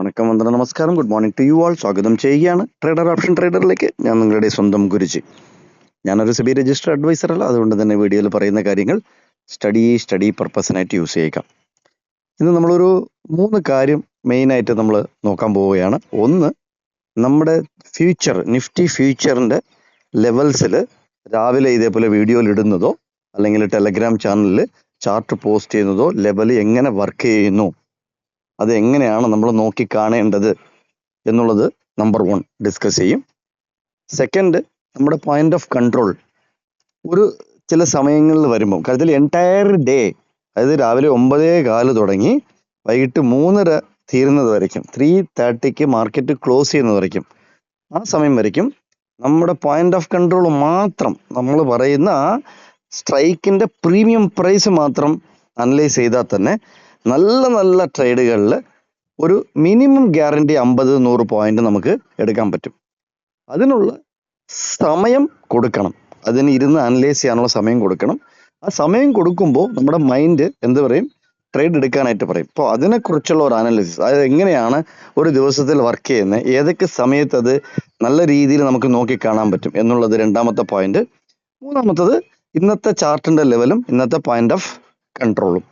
വണക്കം, വന്ദനം, നമസ്കാരം. Good morning to you all. സ്വാഗതം ചെയ്യുകയാണ് ട്രേഡർ ഓപ്ഷൻ ട്രേഡറിലേക്ക്. ഞാൻ നിങ്ങളുടെ സ്വന്തം ഗുരുജി. ഞാനൊരു സെബി രജിസ്റ്റർ അഡ്വൈസർ അല്ല, അതുകൊണ്ട് തന്നെ വീഡിയോയിൽ പറയുന്ന കാര്യങ്ങൾ സ്റ്റഡി പർപ്പസിനായിട്ട് യൂസ് ചെയ്യുക. ഇന്ന് നമ്മളൊരു 3 കാര്യം മെയിനായിട്ട് നമ്മൾ നോക്കാൻ പോവുകയാണ്. ഒന്ന്, നമ്മുടെ നിഫ്റ്റി ഫ്യൂച്ചറിൻ്റെ ലെവൽസിൽ രാവിലെ ഇതേപോലെ വീഡിയോയിൽ ഇടുന്നതോ അല്ലെങ്കിൽ ടെലഗ്രാം ചാനലിൽ ചാർട്ട് പോസ്റ്റ് ചെയ്യുന്നതോ ലെവൽ എങ്ങനെ വർക്ക് ചെയ്യുന്നു, അത് എങ്ങനെയാണ് നമ്മൾ നോക്കി കാണേണ്ടത് എന്നുള്ളത് നമ്പർ 1 ഡിസ്കസ് ചെയ്യും. സെക്കൻഡ്, നമ്മുടെ പോയിന്റ് ഓഫ് കൺട്രോൾ ഒരു ചില സമയങ്ങളിൽ വരുമ്പോൾ, കാര്യത്തിൽ എൻറ്റയർ ഡേ, അതായത് രാവിലെ 9:15 തുടങ്ങി വൈകിട്ട് 3:30 തീരുന്നത് വരയ്ക്കും, 3:30 മാർക്കറ്റ് ക്ലോസ് ചെയ്യുന്നത് വരയ്ക്കും, ആ സമയം വരയ്ക്കും നമ്മുടെ പോയിന്റ് ഓഫ് കൺട്രോൾ മാത്രം, നമ്മൾ പറയുന്ന ആ സ്ട്രൈക്കിൻ്റെ പ്രീമിയം പ്രൈസ് മാത്രം അനലൈസ് ചെയ്താൽ തന്നെ നല്ല നല്ല ട്രേഡുകളിൽ ഒരു മിനിമം ഗ്യാരണ്ടി 50-100 പോയിന്റ് നമുക്ക് എടുക്കാൻ പറ്റും. അതിനുള്ള സമയം കൊടുക്കണം, അതിന് ഇരുന്ന് അനലൈസ് ചെയ്യാനുള്ള സമയം കൊടുക്കണം. ആ സമയം കൊടുക്കുമ്പോൾ നമ്മുടെ മൈൻഡ് എന്ത് പറയും, ട്രേഡ് എടുക്കാനായിട്ട് പറയും. അപ്പോൾ അതിനെക്കുറിച്ചുള്ള ഒരു അനാലിസിസ്, അതായത് എങ്ങനെയാണ് ഒരു ദിവസത്തിൽ വർക്ക് ചെയ്യുന്നത്, ഏതൊക്കെ സമയത്ത് അത് നല്ല രീതിയിൽ നമുക്ക് നോക്കി കാണാൻ പറ്റും എന്നുള്ളത് രണ്ടാമത്തെ പോയിന്റ്. മൂന്നാമത്തത് ഇന്നത്തെ ചാർട്ടിൻ്റെ ലെവലും ഇന്നത്തെ പോയിന്റ് ഓഫ് കൺട്രോളും.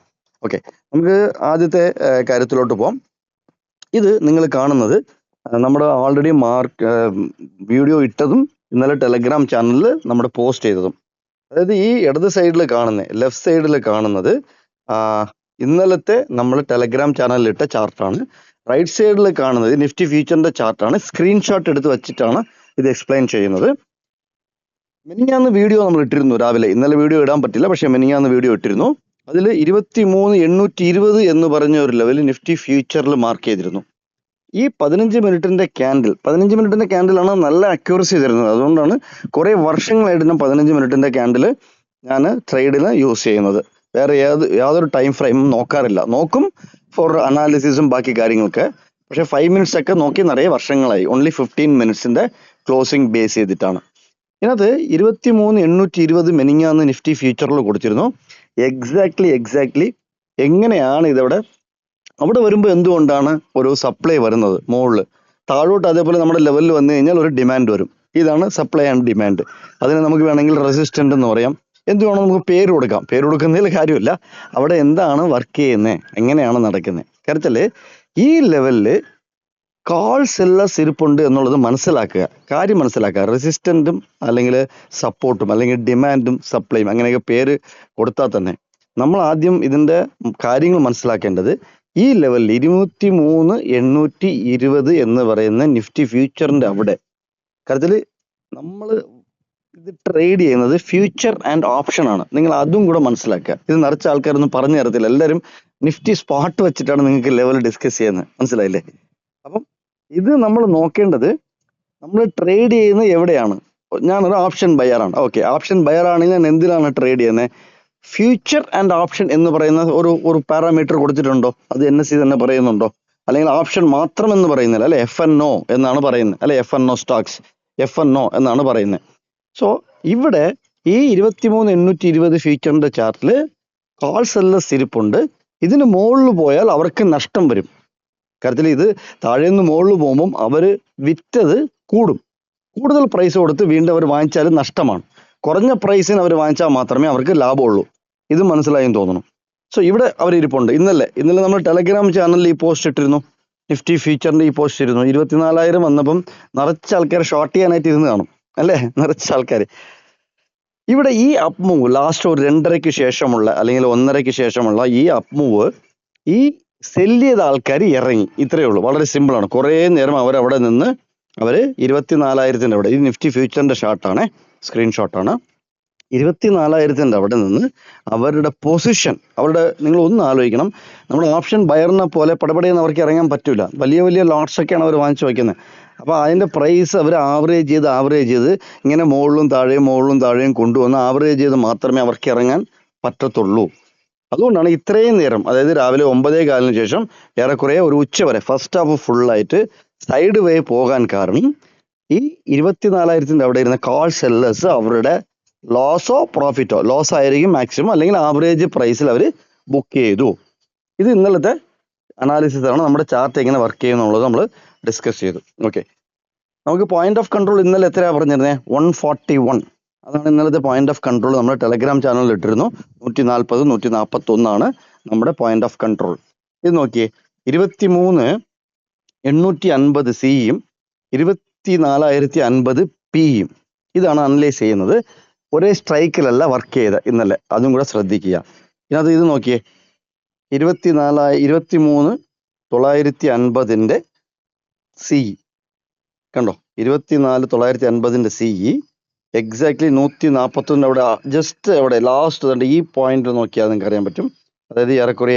ഓക്കെ, നമുക്ക് ആദ്യത്തെ കാര്യത്തിലോട്ട് പോകാം. ഇത് നിങ്ങൾ കാണുന്നത് നമ്മുടെ ഓൾറെഡി വീഡിയോ ഇട്ടതും ഇന്നലെ ടെലഗ്രാം ചാനലിൽ നമ്മൾ പോസ്റ്റ് ചെയ്തതും. അതായത് ഈ ഇടത് സൈഡിൽ കാണുന്നത്, ലെഫ്റ്റ് സൈഡിൽ കാണുന്നത് ഇന്നലത്തെ നമ്മൾ ടെലഗ്രാം ചാനലിൽ ഇട്ട ചാർട്ടാണ്. റൈറ്റ് സൈഡിൽ കാണുന്നത് നിഫ്റ്റി ഫ്യൂച്ചറിന്റെ ചാർട്ടാണ്. സ്ക്രീൻഷോട്ട് എടുത്ത് വെച്ചിട്ടാണ് ഇത് എക്സ്പ്ലെയിൻ ചെയ്യുന്നത്. മിനിഞ്ഞാന്ന് വീഡിയോ നമ്മൾ ഇട്ടിരുന്നു രാവിലെ. ഇന്നലെ വീഡിയോ ഇടാൻ പറ്റില്ല, പക്ഷെ മിനിഞ്ഞാന്ന് വീഡിയോ ഇട്ടിരുന്നു. അതിൽ 23,820 എന്ന് പറഞ്ഞ ഒരു ലെവൽ നിഫ്റ്റി ഫ്യൂച്ചറിൽ മാർക്ക് ചെയ്തിരുന്നു. ഈ 15 മിനിറ്റിന്റെ ക്യാൻഡിലാണ് നല്ല അക്യൂറസി തരുന്നത്. അതുകൊണ്ടാണ് കുറേ വർഷങ്ങളായിട്ട് ഞാൻ 15 മിനിറ്റിന്റെ ക്യാൻഡിൽ ഞാൻ ട്രേഡിന് യൂസ് ചെയ്യുന്നത്. വേറെ യാതൊരു ടൈം ഫ്രെയിമും നോക്കാറില്ല. നോക്കും ഫോർ അനാലിസിസും ബാക്കി കാര്യങ്ങൾക്ക്, പക്ഷെ 5 മിനിറ്റ്സ് ഒക്കെ നോക്കി നിറയെ വർഷങ്ങളായി. ഓൺലി 15 മിനിറ്റ്സിന്റെ ക്ലോസിംഗ് ബേസ് ചെയ്തിട്ടാണ്. ഇതിനകത്ത് 23,820 മെനിങ്ങാന്ന് നിഫ്റ്റി ഫ്യൂച്ചറിൽ കൊടുത്തിരുന്നു. എക്സാക്ട്ലി എങ്ങനെയാണ് ഇതവിടെ അവിടെ വരുമ്പോൾ എന്തുകൊണ്ടാണ് ഒരു സപ്ലൈ വരുന്നത് മുകളിൽ താഴോട്ട്, അതേപോലെ നമ്മുടെ ലെവലിൽ വന്നു കഴിഞ്ഞാൽ ഒരു ഡിമാൻഡ് വരും. ഇതാണ് സപ്ലൈ ആൻഡ് ഡിമാൻഡ്. അതിന് നമുക്ക് വേണമെങ്കിൽ റെസിസ്റ്റന്റ് എന്ന് പറയാം, എന്ത് വേണം നമുക്ക് പേര് കൊടുക്കാം. പേര് കൊടുക്കുന്നതിൽ കാര്യമില്ല, അവിടെ എന്താണ് വർക്ക് ചെയ്യുന്നത്, എങ്ങനെയാണ് നടക്കുന്നത്. കാര്യത്തിൽ ഈ ലെവലിൽ കാൾ സെല്ലേഴ്സ് ഇരിപ്പുണ്ട് എന്നുള്ളത് കാര്യം മനസ്സിലാക്കുക. റെസിസ്റ്റന്റും അല്ലെങ്കിൽ സപ്പോർട്ടും അല്ലെങ്കിൽ ഡിമാൻഡും സപ്ലൈയും അങ്ങനെയൊക്കെ പേര് കൊടുത്താൽ തന്നെ നമ്മൾ ആദ്യം ഇതിൻ്റെ കാര്യങ്ങൾ മനസ്സിലാക്കേണ്ടത് ഈ ലെവലിൽ 23,820 എന്ന് പറയുന്ന നിഫ്റ്റി ഫ്യൂച്ചറിന്റെ അവിടെ. കാര്യത്തിൽ നമ്മൾ ഇത് ട്രേഡ് ചെയ്യുന്നത് ഫ്യൂച്ചർ ആൻഡ് ഓപ്ഷൻ ആണ്. നിങ്ങൾ അതും കൂടെ മനസ്സിലാക്കുക. ഇത് നിറച്ച ആൾക്കാരൊന്നും പറഞ്ഞു തരത്തില്ല. എല്ലാവരും നിഫ്റ്റി സ്പോട്ട് വെച്ചിട്ടാണ് നിങ്ങൾക്ക് ലെവൽ ഡിസ്കസ് ചെയ്യുന്നത്, മനസ്സിലായില്ലേ? അപ്പം ഇത് നമ്മൾ നോക്കേണ്ടത്, നമ്മൾ ട്രേഡ് ചെയ്യുന്നത് എവിടെയാണ്. ഞാനൊരു ഓപ്ഷൻ ബയറാണ്. ഓക്കെ, ഓപ്ഷൻ ബയർ ആണെങ്കിൽ ഞാൻ എന്തിനാണ് ട്രേഡ് ചെയ്യുന്നത്? ഫ്യൂച്ചർ ആൻഡ് ഓപ്ഷൻ എന്ന് പറയുന്ന ഒരു പാരാമീറ്റർ കൊടുത്തിട്ടുണ്ടോ? അത് NSE തന്നെ പറയുന്നുണ്ടോ? അല്ലെങ്കിൽ ഓപ്ഷൻ മാത്രം എന്ന് പറയുന്നില്ല, അല്ലെ? FNO എന്നാണ് പറയുന്നത്, അല്ലെ? FNO സ്റ്റോക്സ്, FNO എന്നാണ് പറയുന്നത്. സോ ഇവിടെ ഈ 23,820 ഫ്യൂച്ചറിന്റെ ചാർട്ടിൽ കാൾ സെല്ലേഴ്സ് ഇരിപ്പുണ്ട്. ഇതിന് മുകളിൽ പോയാൽ അവർക്ക് നഷ്ടം വരും. കാര്യത്തിൽ ഇത് താഴേന്ന് മുകളിൽ പോകുമ്പം അവർ വിറ്റത് കൂടുതൽ പ്രൈസ് കൊടുത്ത് വീണ്ടും അവർ വാങ്ങിച്ചാൽ നഷ്ടമാണ്. കുറഞ്ഞ പ്രൈസിന് അവർ വാങ്ങിച്ചാൽ മാത്രമേ അവർക്ക് ലാഭമുള്ളൂ. ഇത് മനസ്സിലായെന്ന് തോന്നുന്നു. സോ ഇവിടെ അവർ ഇരിപ്പുണ്ട്. ഇന്നലെ നമ്മൾ ടെലഗ്രാം ചാനലിൽ ഈ പോസ്റ്റ് ഇട്ടിരുന്നു, നിഫ്റ്റി ഫ്യൂച്ചറിന്റെ ഈ പോസ്റ്റ് ഇരുന്നു. 24,000 വന്നപ്പം നിറച്ച ആൾക്കാർ ഷോർട്ട് ചെയ്യാനായിട്ട് ഇരുന്ന് കാണും, അല്ലേ? നിറച്ച ആൾക്കാർ. ഇവിടെ ഈ അപ്പ് മൂവ് ലാസ്റ്റ് ഒരു 2:30 ശേഷമുള്ള അല്ലെങ്കിൽ 1:30 ശേഷമുള്ള ഈ അപ്പ് മൂവ്, ഈ സെല്ല് ചെയ്ത ആൾക്കാർ ഇറങ്ങി. ഇത്രയേ ഉള്ളൂ, വളരെ സിമ്പിളാണ്. കുറേ നേരം അവരവിടെ നിന്ന് 24,000 അവിടെ, ഈ നിഫ്റ്റി ഫ്യൂച്ചറിന്റെ ഷാർട്ടാണ്, സ്ക്രീൻഷോട്ടാണ്. 24,000 അവിടെ നിന്ന് അവരുടെ പൊസിഷൻ, നിങ്ങൾ ഒന്ന് ആലോചിക്കണം, നമ്മുടെ ഓപ്ഷൻ ബയറിനെ പോലെ പടപടയെന്ന് അവർക്ക് ഇറങ്ങാൻ പറ്റൂല. വലിയ ലോട്ട്സൊക്കെയാണ് അവർ വാങ്ങിച്ചു വയ്ക്കുന്നത്. അപ്പോൾ അതിൻ്റെ പ്രൈസ് അവർ ആവറേജ് ചെയ്ത് ഇങ്ങനെ മുകളിലും താഴെയും കൊണ്ടുവന്ന് ആവറേജ് ചെയ്ത് മാത്രമേ അവർക്ക് ഇറങ്ങാൻ പറ്റത്തുള്ളൂ. അതുകൊണ്ടാണ് ഇത്രയും നേരം, അതായത് രാവിലെ 9:15 ശേഷം ഏറെക്കുറെ ഒരു ഉച്ച വരെ ഫസ്റ്റ് ഹാഫ് ഫുള്ളായിട്ട് സൈഡ് വേ പോകാൻ കാരണം ഈ 24,000 അവിടെ ഇരുന്ന കാൾ സെല്ലേഴ്സ് അവരുടെ ലോസോ പ്രോഫിറ്റോ, ലോസ് ആയിരിക്കും മാക്സിമം, അല്ലെങ്കിൽ ആവറേജ് പ്രൈസിൽ അവർ ബുക്ക് ചെയ്തു. ഇത് ഇന്നലത്തെ അനാലിസിസ് ആണ് നമ്മുടെ ചാർട്ട് എങ്ങനെ വർക്ക് ചെയ്യുന്നുള്ളത് നമ്മൾ ഡിസ്കസ് ചെയ്തു. ഓക്കെ, നമുക്ക് പോയിന്റ് ഓഫ് കൺട്രോൾ ഇന്നലെ എത്രയാണ് പറഞ്ഞിരുന്നത്? 141. അതാണ് ഇന്നലത്തെ പോയിന്റ് ഓഫ് കൺട്രോൾ. നമ്മൾ ടെലഗ്രാം ചാനലിൽ ഇട്ടിരുന്നു. 140, 141 നമ്മുടെ പോയിന്റ് ഓഫ് കൺട്രോൾ. ഇത് നോക്കിയേ, 23,850 സിയും 24,050 പിയും. ഇതാണ് അനലൈസ് ചെയ്യുന്നത്. ഒരേ സ്ട്രൈക്കിലല്ല വർക്ക് ചെയ്ത ഇന്നലെ, അതും കൂടെ ശ്രദ്ധിക്കുക. ഇതിനകത്ത് ഇത് നോക്കിയേ, 23,950ന്റെ സി കണ്ടോ, 24,950ന്റെ സി എക്സാക്ട്ലി 141 അവിടെ ജസ്റ്റ് അവിടെ ലാസ്റ്റ് ഈ പോയിന്റ് നോക്കിയാൽ നിങ്ങൾക്ക് അറിയാൻ പറ്റും. അതായത് ഏറെക്കുറെ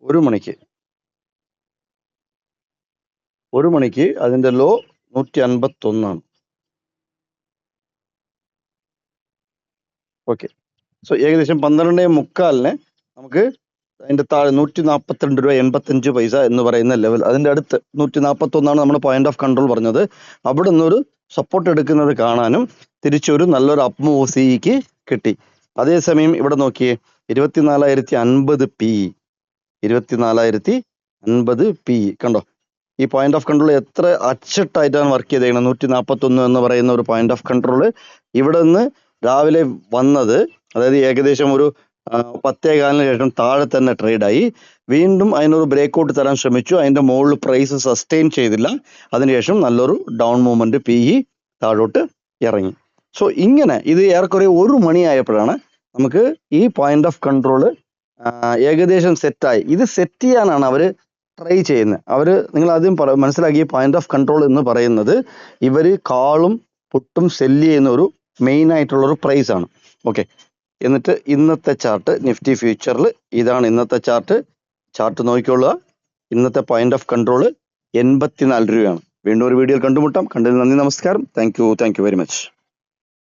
ഒരു മണിക്ക് അതിന്റെ ലോ 151. ഓക്കെ, സോ ഏകദേശം 12:45 നമുക്ക് അതിന്റെ താഴെ 142 രൂപ 85 പൈസ എന്ന് പറയുന്ന ലെവൽ, അതിന്റെ അടുത്ത് 141 നമ്മുടെ പോയിന്റ് ഓഫ് കൺട്രോൾ പറഞ്ഞത്. അവിടെ നിന്നൊരു സപ്പോർട്ട് എടുക്കുന്നത് കാണാനും തിരിച്ചൊരു നല്ലൊരു അപ്പ് മൂവ് സിക്ക് കിട്ടി. അതേസമയം ഇവിടെ നോക്കിയേ, 24,050 പി, 24,050 പി കണ്ടോ. ഈ പോയിന്റ് ഓഫ് കൺട്രോൾ എത്ര അച്ചട്ടായിട്ടാണ് വർക്ക് ചെയ്തേക്കുന്നത്. 141 എന്ന് പറയുന്ന ഒരു പോയിന്റ് ഓഫ് കൺട്രോൾ ഇവിടെ നിന്ന് രാവിലെ വന്നത്, അതായത് ഏകദേശം ഒരു 10:15 ശേഷം താഴെ തന്നെ ട്രേഡായി. വീണ്ടും അതിനൊരു ബ്രേക്ക്ഔട്ട് തരാൻ ശ്രമിച്ചു. അതിന്റെ മുകളിൽ പ്രൈസ് സസ്റ്റെയിൻ ചെയ്തില്ല. അതിനുശേഷം നല്ലൊരു ഡൗൺ മൂവ്മെന്റ് പി താഴോട്ട് ഇറങ്ങി. സോ ഇങ്ങനെ ഇത് ഏറെക്കുറെ 1 മണിയായപ്പോഴാണ് നമുക്ക് ഈ പോയിന്റ് ഓഫ് കൺട്രോൾ ഏകദേശം സെറ്റായി. ഇത് സെറ്റ് ചെയ്യാനാണ് അവർ ട്രൈ ചെയ്യുന്നത്. നിങ്ങൾ ആദ്യം മനസ്സിലാക്കി, പോയിന്റ് ഓഫ് കൺട്രോൾ എന്ന് പറയുന്നത് ഇവർ കാളും പുട്ടും സെല്ല് ചെയ്യുന്ന ഒരു മെയിൻ ആയിട്ടുള്ള ഒരു പ്രൈസ് ആണ്. ഓക്കെ, എന്നിട്ട് ഇന്നത്തെ ചാർട്ട് നിഫ്റ്റി ഫ്യൂച്ചറിൽ ഇതാണ് ഇന്നത്തെ ചാർട്ട് നോക്കിക്കൊള്ളുക. ഇന്നത്തെ പോയിന്റ് ഓഫ് കൺട്രോൾ 84 രൂപയാണ്. വീണ്ടും ഒരു വീഡിയോയിൽ കണ്ടുമുട്ടാം. കണ്ടതിന് നന്ദി, നമസ്കാരം. Thank you very much.